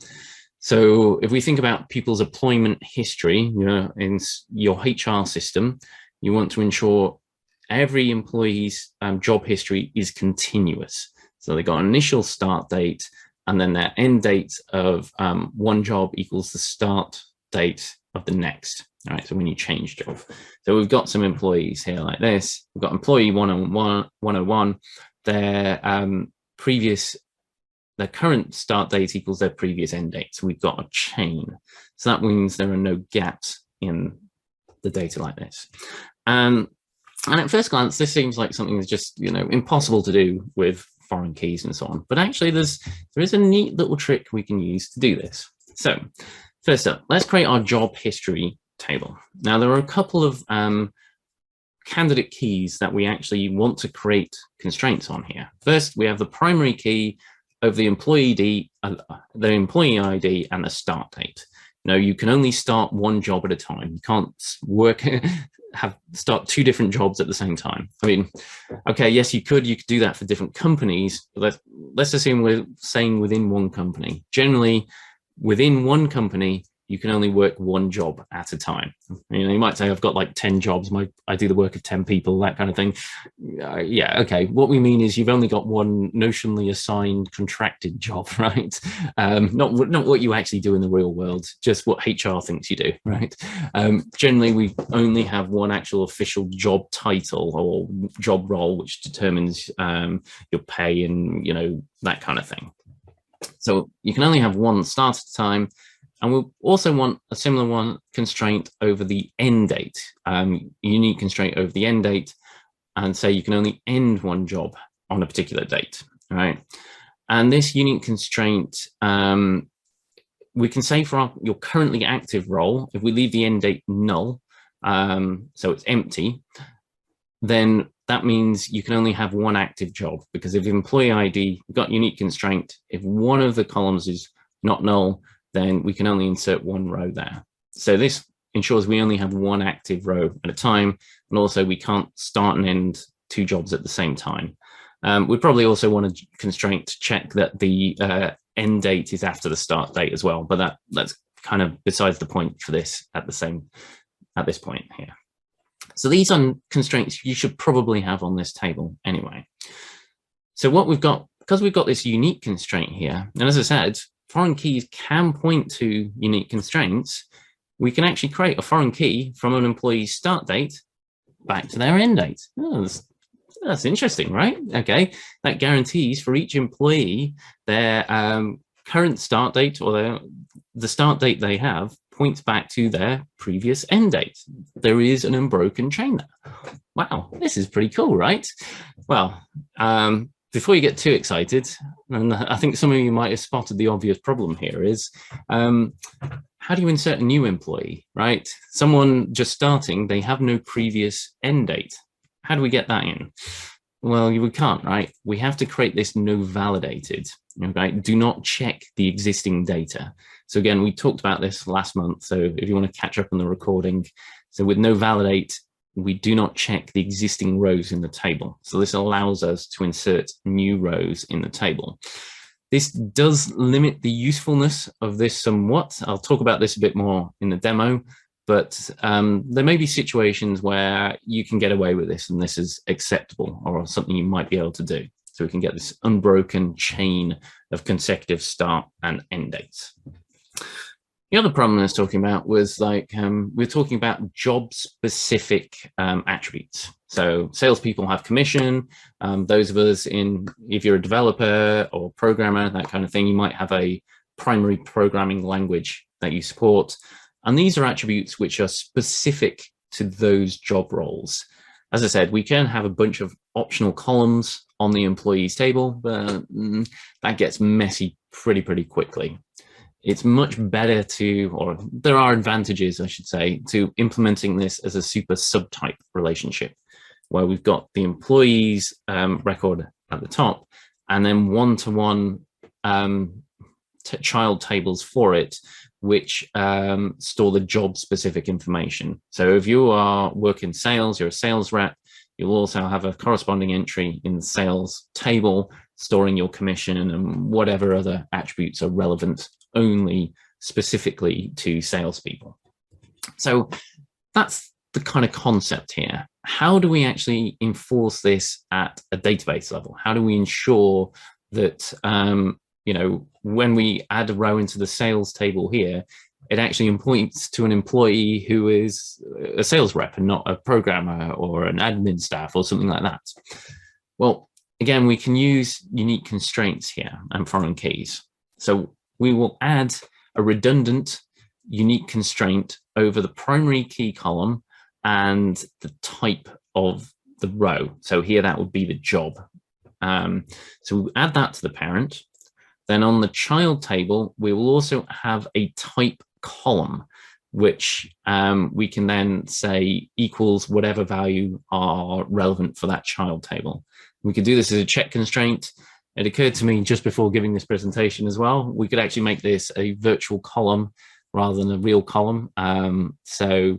So if we think about people's employment history, in your HR system, you want to ensure every employee's job history is continuous. So they got an initial start date, and then their end date of one job equals the start date of the next. All right, so when you change job. So we've got some employees here like this. We've got employee 101, their their current start date equals their previous end date. So we've got a chain. So that means there are no gaps in the data like this. And at first glance, this seems like something that's just, impossible to do with foreign keys and so on. But actually, there is a neat little trick we can use to do this. So first up, let's create our job history table. Now, there are a couple of candidate keys that we actually want to create constraints on here. First, we have the primary key of the employee ID and the start date. You can only start one job at a time. You can't start two different jobs at the same time. I mean, okay, yes, you could do that for different companies, but let's assume we're saying within one company. Generally, within one company, you can only work one job at a time. You might say, I've got like 10 jobs. I do the work of 10 people, that kind of thing. Yeah, okay. What we mean is you've only got one notionally assigned contracted job, right? Not what you actually do in the real world, just what HR thinks you do, right? Generally, we only have one actual official job title or job role, which determines your pay and, that kind of thing. So you can only have one start at a time. And we'll also want a similar one constraint over the end date, unique constraint over the end date, and say you can only end one job on a particular date, right? And this unique constraint, we can say for your currently active role, if we leave the end date null, so it's empty, then that means you can only have one active job, because if employee ID, we've got unique constraint, if one of the columns is not null, then we can only insert one row there. So this ensures we only have one active row at a time, and also we can't start and end two jobs at the same time. We probably also want a constraint to check that the end date is after the start date as well, but that's kind of besides the point for this at this point here. So these are constraints you should probably have on this table anyway. So what we've got, because we've got this unique constraint here, and as I said, foreign keys can point to unique constraints, we can actually create a foreign key from an employee's start date back to their end date. Oh, that's interesting, right? Okay, that guarantees for each employee their current start date or the start date they have points back to their previous end date. There is an unbroken chain there. Wow, this is pretty cool, right? Well, before you get too excited, and I think some of you might have spotted the obvious problem here is, how do you insert a new employee, right? Someone just starting, they have no previous end date. How do we get that in? Well, we can't, right? We have to create this no validated, okay? Do not check the existing data. So again, we talked about this last month. So if you want to catch up on the recording, so with no validate, we do not check the existing rows in the table. So this allows us to insert new rows in the table. This does limit the usefulness of this somewhat. I'll talk about this a bit more in the demo, but there may be situations where you can get away with this and this is acceptable or something you might be able to do. So we can get this unbroken chain of consecutive start and end dates. The other problem I was talking about was we're talking about job-specific attributes. So salespeople have commission. Those of us if you're a developer or programmer, that kind of thing, you might have a primary programming language that you support. And these are attributes which are specific to those job roles. As I said, we can have a bunch of optional columns on the employees table, but that gets messy pretty quickly. It's much better or there are advantages, I should say, to implementing this as a super subtype relationship, where we've got the employees record at the top, and then one-to-one child tables for it, which store the job-specific information. So if you are working sales, you're a sales rep, you'll also have a corresponding entry in the sales table storing your commission and whatever other attributes are relevant only specifically to salespeople. So that's the kind of concept here. How do we actually enforce this at a database level? How do we ensure that when we add a row into the sales table here, it actually points to an employee who is a sales rep and not a programmer or an admin staff or something like that. Well, again, we can use unique constraints here and foreign keys. So we will add a redundant unique constraint over the primary key column and the type of the row. So here that would be the job. So we'll add that to the parent. Then on the child table, we will also have a type column, which we can then say equals whatever value are relevant for that child table. We could do this as a check constraint. It occurred to me just before giving this presentation as well, we could actually make this a virtual column rather than a real column. So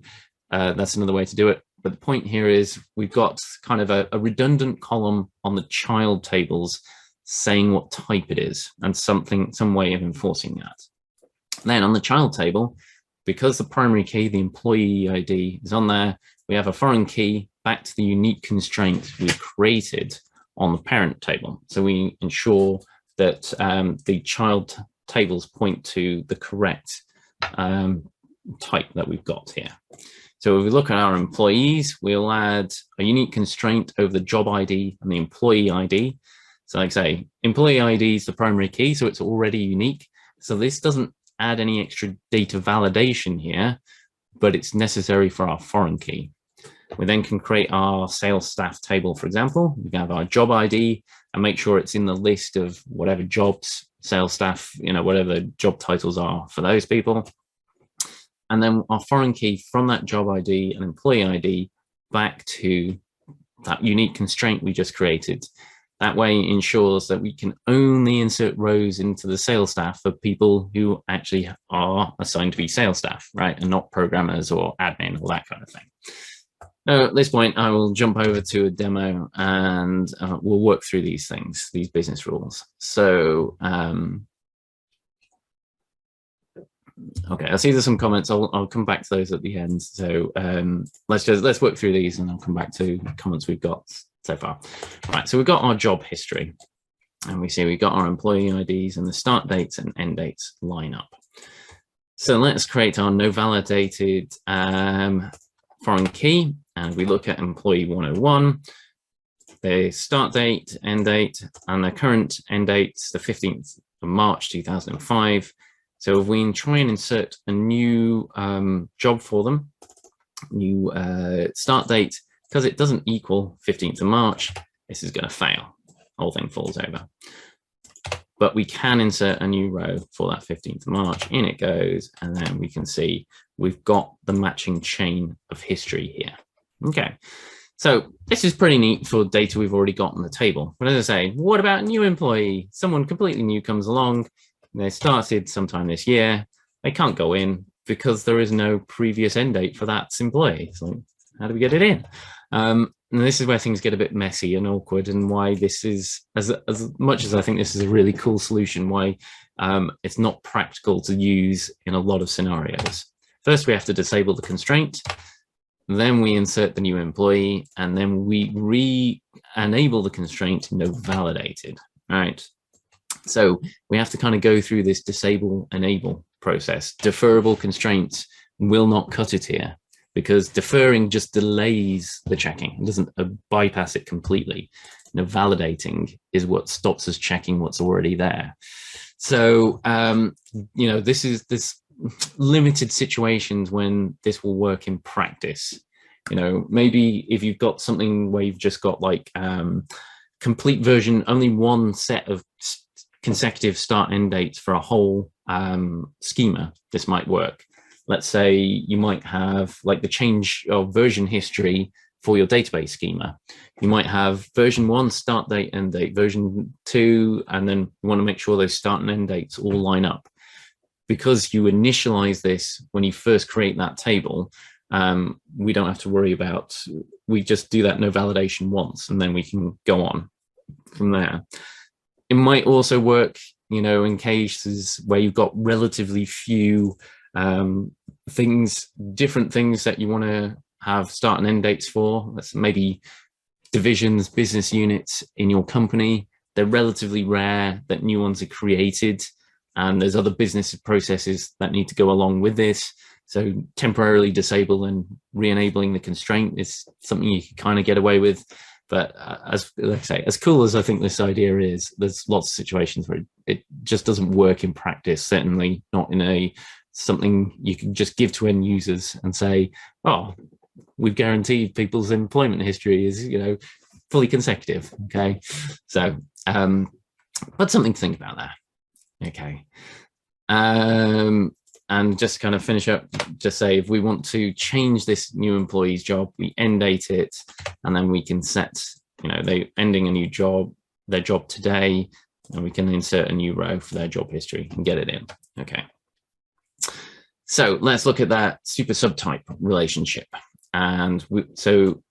that's another way to do it. But the point here is we've got kind of a redundant column on the child tables saying what type it is and some way of enforcing that. Then on the child table, because the primary key, the employee ID, is on there, we have a foreign key back to the unique constraint we created on the parent table. So we ensure that the child tables point to the correct type that we've got here. So if we look at our employees, we'll add a unique constraint over the job ID and the employee ID. So like I say, employee ID is the primary key, so it's already unique. So this doesn't add any extra data validation here, but it's necessary for our foreign key. We then can create our sales staff table, for example. We can have our job ID and make sure it's in the list of whatever jobs, sales staff, whatever the job titles are for those people. And then our foreign key from that job ID and employee ID back to that unique constraint we just created. That way ensures that we can only insert rows into the sales staff for people who actually are assigned to be sales staff, right? And not programmers or admin or that kind of thing. Now, at this point, I will jump over to a demo and we'll work through these things, these business rules. So, okay, I see there's some comments. I'll come back to those at the end. So let's work through these and I'll come back to comments we've got so far. Right, so we've got our job history and we see we've got our employee IDs and the start dates and end dates line up. So let's create our no validated foreign key and we look at employee 101, the start date, end date, and the current end date's the 15th of March 2005. So if we try and insert a new job for them, new start date, because it doesn't equal 15th of March, this is going to fail. Whole thing falls over. But we can insert a new row for that 15th of March. In it goes, and then we can see we've got the matching chain of history here. Okay, so this is pretty neat for data we've already got on the table. But as I say, what about a new employee? Someone completely new comes along. They started sometime this year. They can't go in because there is no previous end date for that employee. So how do we get it in? And this is where things get a bit messy and awkward, and why this is, as much as I think this is a really cool solution, why it's not practical to use in a lot of scenarios. First, we have to disable the constraint. Then we insert the new employee, and then we re-enable the constraint no validated, right? So we have to kind of go through this disable enable process. Deferrable constraints will not cut it here because deferring just delays the checking. It doesn't bypass it completely. Validating is what stops us checking what's already there. So, this limited situations when this will work in practice. Maybe if you've got something where you've just got like complete version, only one set of consecutive start end dates for a whole schema, this might work. Let's say you might have like the change of version history for your database schema. You might have version 1 start date, end date, version 2, and then you want to make sure those start and end dates all line up. Because you initialize this when you first create that table, we don't have to worry about, we just do that no validation once, and then we can go on from there. It might also work, in cases where you've got relatively few different things that you want to have start and end dates for. That's maybe divisions, business units in your company. They're relatively rare that new ones are created and there's other business processes that need to go along with this. So temporarily disable and re-enabling the constraint is something you can kind of get away with. But as like I say, as cool as I think this idea is, there's lots of situations where it just doesn't work in practice. Certainly not in something you can just give to end users and say, "Oh, we've guaranteed people's employment history is, fully consecutive." Okay, so but something to think about there. Okay. And just kind of finish up, just say if we want to change this new employee's job, we end date it, and then we can set, they ending a new job, their job today, and we can insert a new row for their job history and get it in. Okay. So let's look at that super subtype relationship. And so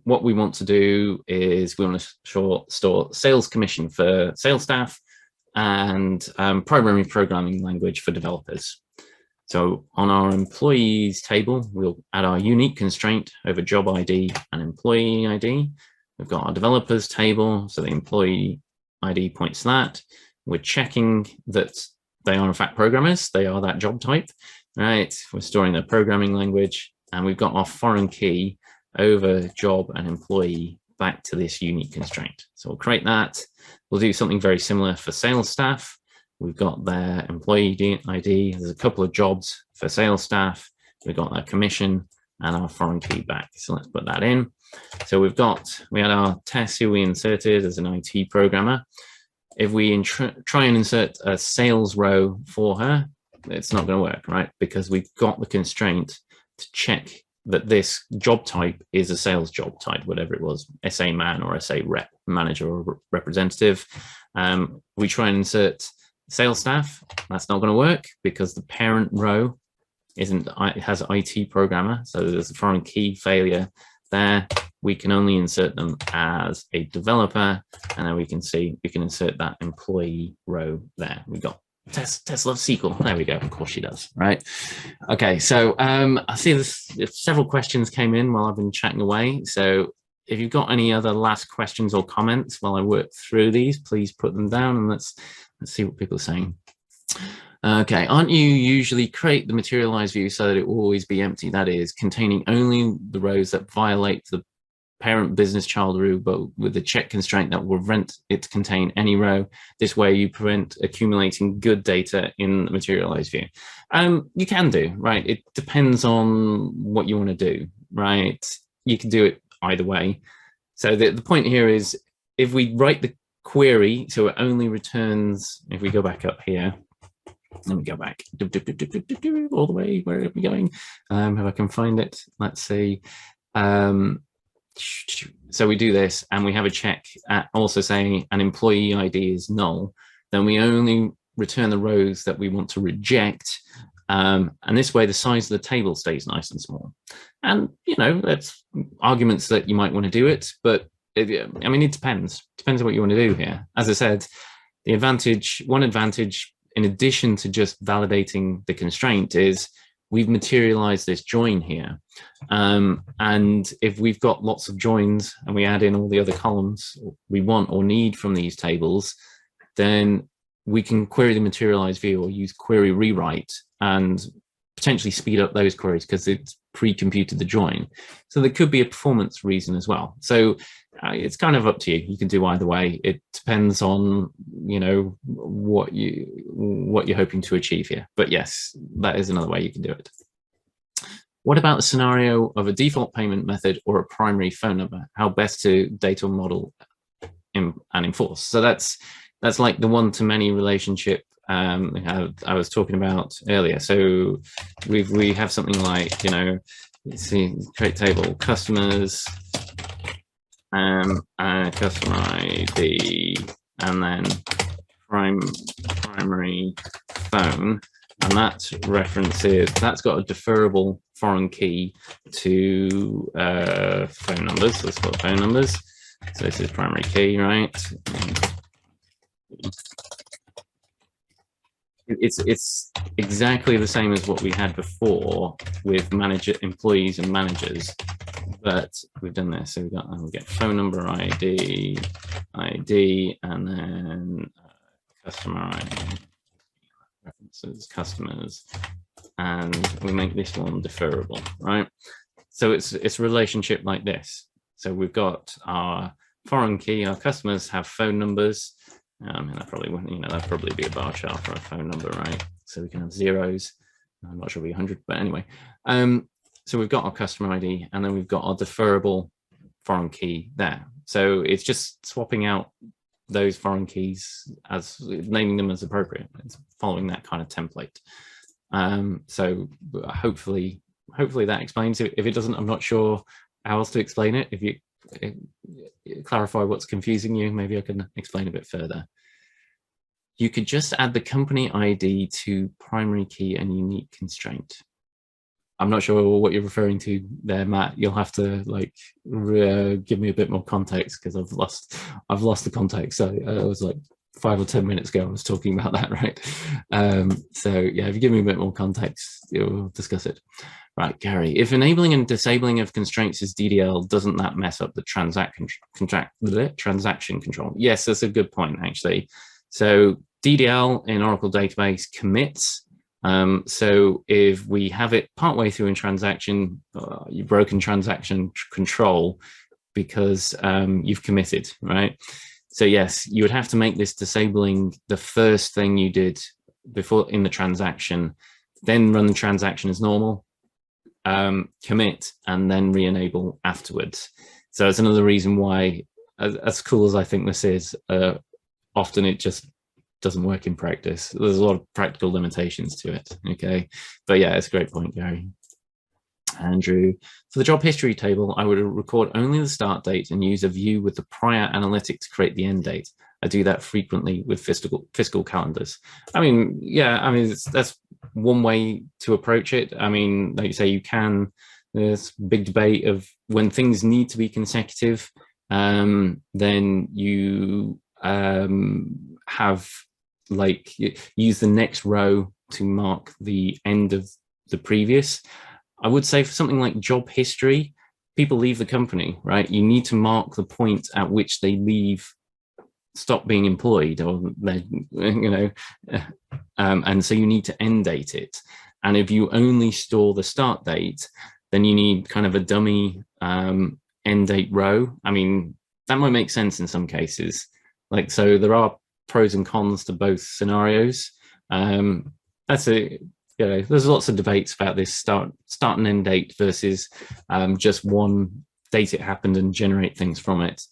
what we want to do is we want to store sales commission for sales staff and primary programming language for developers. So on our employees table, we'll add our unique constraint over job ID and employee ID. We've got our developers table, so the employee ID points to that. We're checking that they are in fact programmers, they are that job type, right? We're storing their programming language, and we've got our foreign key over job and employee back to this unique constraint. So we'll create that. We'll do something very similar for sales staff. We've got their employee ID. There's a couple of jobs for sales staff. We've got their commission and our foreign key back. So let's put that in. So we had our Tess who we inserted as an IT programmer. If we try and insert a sales row for her, it's not going to work, right? Because we've got the constraint to check that this job type is a sales job type, whatever it was, SA man or SA rep, manager or representative. We try and insert sales staff, that's not going to work because the parent row has IT programmer, so there's a foreign key failure there. We can only insert them as a developer, and then we can see we can insert that employee row there. We got Tess loves SQL. There we go. Of course she does, right? Okay, so I see several questions came in while I've been chatting away. So if you've got any other last questions or comments while I work through these, please put them down and let's see what people are saying. Okay, aren't you usually create the materialized view so that it will always be empty? That is, containing only the rows that violate the parent business child rule, but with the check constraint that will prevent it to contain any row. This way you prevent accumulating good data in the materialized view. You can do, right? It depends on what you want to do, right? You can do it either way. So the point here is if we write the query so it only returns, if we go back up here, let me go back all the way, where are we going? If I can find it, let's see. So we do this and we have a check also saying an employee ID is null, then we only return the rows that we want to reject. And this way the size of the table stays nice and small. And, that's arguments that you might want to do it, but it depends. Depends on what you want to do here. As I said, one advantage, in addition to just validating the constraint, is we've materialized this join here. And if we've got lots of joins and we add in all the other columns we want or need from these tables, then we can query the materialized view or use query rewrite and potentially speed up those queries because it's pre-computed the join. So there could be a performance reason as well. So it's kind of up to you. You can do either way. It depends on, what you're hoping to achieve here. But yes, that is another way you can do it. What about the scenario of a default payment method or a primary phone number? How best to data model and enforce? So that's like the one-to-many relationship I was talking about earlier. So we have something like, let's see, create table, customers, customer ID, and then primary phone, and that references, that's got a deferrable foreign key to phone numbers. Let's put phone numbers. So this is primary key, right? It's exactly the same as what we had before with employees and managers, but we've done this. So we get phone number ID, and then customer ID. So it's customers, and we make this one deferrable, right? So it's a relationship like this. So we've got our foreign key, our customers have phone numbers. And that probably wouldn't, that'd probably be a bar chart for a phone number, right? So we can have zeros. I'm not sure it'll be 100, but anyway. So we've got our customer ID, and then we've got our deferrable foreign key there. So it's just swapping out those foreign keys, as naming them as appropriate. It's following that kind of template. So hopefully that explains it. If it doesn't, I'm not sure how else to explain it. If you clarify what's confusing you, maybe I can explain a bit further. You could just add the company ID to primary key and unique constraint. I'm not sure what you're referring to there, Matt. You'll have to give me a bit more context, because I've lost the context. So it was like 5 or 10 minutes ago I was talking about that, right? So yeah, if you give me a bit more context, we'll discuss it. Right, Gary, if enabling and disabling of constraints is DDL, doesn't that mess up the transaction control? Yes, that's a good point, actually. So DDL in Oracle database commits. So if we have it partway through in transaction, you've broken transaction control because you've committed, right? So yes, you would have to make this disabling the first thing you did before in the transaction, then run the transaction as normal, commit, and then re-enable afterwards. So it's another reason why, as cool as I think this is, often it just doesn't work in practice. There's a lot of practical limitations to it. Okay, but yeah, it's a great point, Gary. Andrew, for the job history table, I would record only the start date and use a view with the prior analytic to create the end date. I do that frequently with fiscal calendars. I mean, yeah, I mean, that's one way to approach it. I mean, like you say, you can, there's big debate of when things need to be consecutive, then you have use the next row to mark the end of the previous. I would say for something like job history, people leave the company, right? You need to mark the point at which they stop being employed, or they, and so you need to end date it. And if you only store the start date, then you need kind of a dummy end date row. I mean, that might make sense in some cases. So there are pros and cons to both scenarios. There's lots of debates about this start and end date versus just one date it happened and generate things from it.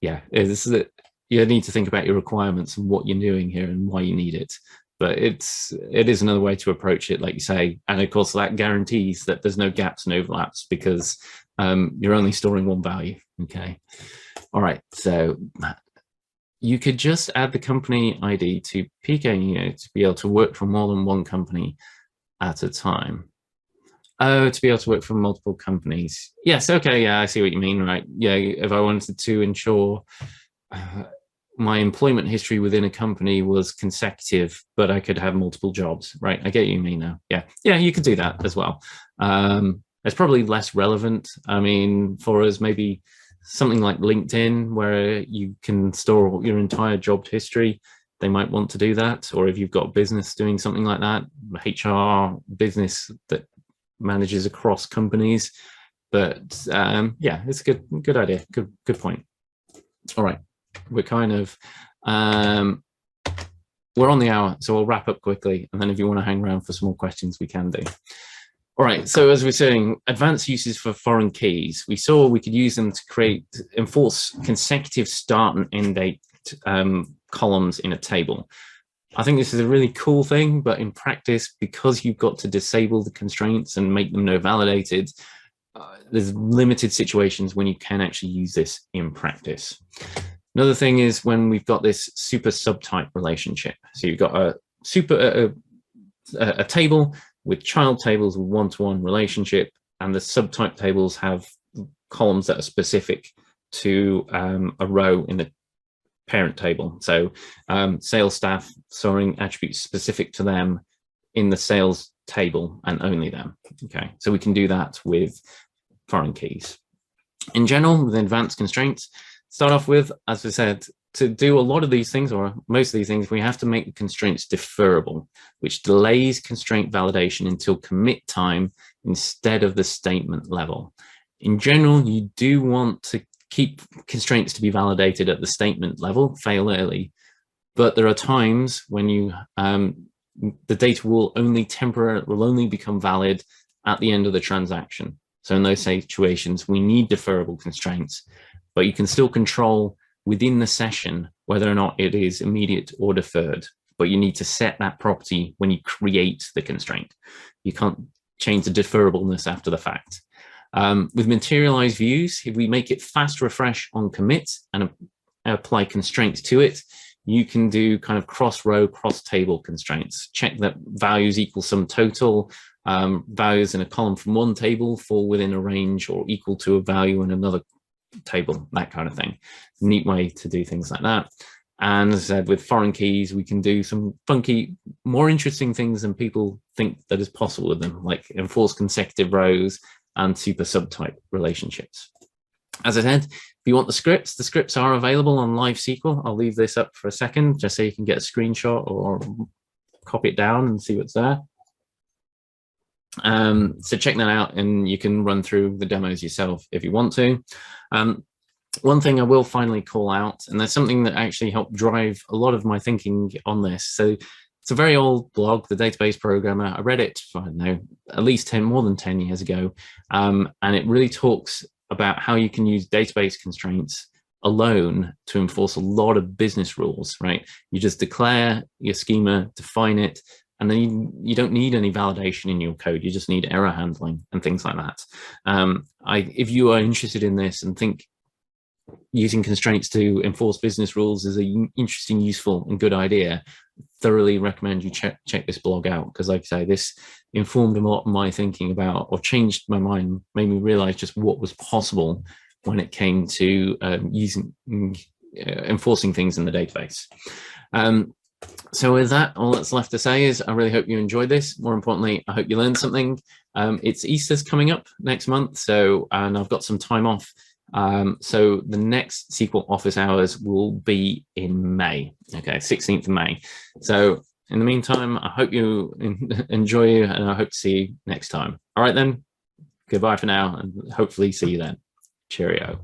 Yeah, you need to think about your requirements and what you're doing here and why you need it. But it is another way to approach it, like you say. And of course, that guarantees that there's no gaps and overlaps, because you're only storing one value. Okay. All right. So you could just add the company ID to PKU to be able to work for more than one company at a time. Oh, to be able to work for multiple companies. Yes, okay, yeah, I see what you mean, right? Yeah, if I wanted to ensure my employment history within a company was consecutive, but I could have multiple jobs, right? I get what you mean now. Yeah, you could do that as well. It's probably less relevant. I mean, for us, maybe something like LinkedIn, where you can store your entire job history, they might want to do that. Or if you've got business doing something like that, HR business that manages across companies. But yeah, it's a good idea. Good point. All right, we're kind of we're on the hour, so we'll wrap up quickly, and then if you want to hang around for some more questions, we can do. All right, so as we're saying, advanced uses for foreign keys. We saw we could use them to enforce consecutive start and end date columns in a table. I think this is a really cool thing, but in practice, because you've got to disable the constraints and make them no validated, there's limited situations when you can actually use this in practice. Another thing is when we've got this super subtype relationship. So you've got a table with child tables with one-to-one relationship, and the subtype tables have columns that are specific to a row in the parent table. So sales staff storing attributes specific to them in the sales table and only them. Okay, so we can do that with foreign keys. In general, with advanced constraints, start off with, as I said, to do a lot of these things, or most of these things, we have to make the constraints deferrable, which delays constraint validation until commit time instead of the statement level. In general, you do want to keep constraints to be validated at the statement level, fail early, but there are times when you the data will only become valid at the end of the transaction. So in those situations, we need deferrable constraints, but you can still control within the session whether or not it is immediate or deferred, but you need to set that property when you create the constraint. You can't change the deferrableness after the fact. With materialized views, if we make it fast refresh on commit and apply constraints to it, you can do kind of cross-row, cross-table constraints. Check that values equal sum total, values in a column from one table fall within a range or equal to a value in another table, that kind of thing. Neat way to do things like that. And as I said, with foreign keys, we can do some funky, more interesting things than people think that is possible with them, like enforce consecutive rows and super subtype relationships. As I said, if you want the scripts are available on Live SQL. I'll leave this up for a second just so you can get a screenshot or copy it down and see what's there. So check that out and you can run through the demos yourself if you want to. One thing I will finally call out, and there's something that actually helped drive a lot of my thinking on this. So it's a very old blog, The Database Programmer. I read it, I don't know, at least more than 10 years ago. And it really talks about how you can use database constraints alone to enforce a lot of business rules, right? You just declare your schema, define it, and then you don't need any validation in your code. You just need error handling and things like that. If you are interested in this and think using constraints to enforce business rules is an interesting, useful, and good idea, thoroughly recommend you check this blog out, because like I say, this informed a lot of my thinking about, or changed my mind, made me realize just what was possible when it came to enforcing things in the database. So with that, all that's left to say is I really hope you enjoyed this. More importantly, I hope you learned something. It's Easter's coming up next month, and I've got some time off. So the next SQL office hours will be in May, okay, 16th of May. So in the meantime, I hope you enjoy, and I hope to see you next time. All right then, goodbye for now, and hopefully see you then. Cheerio.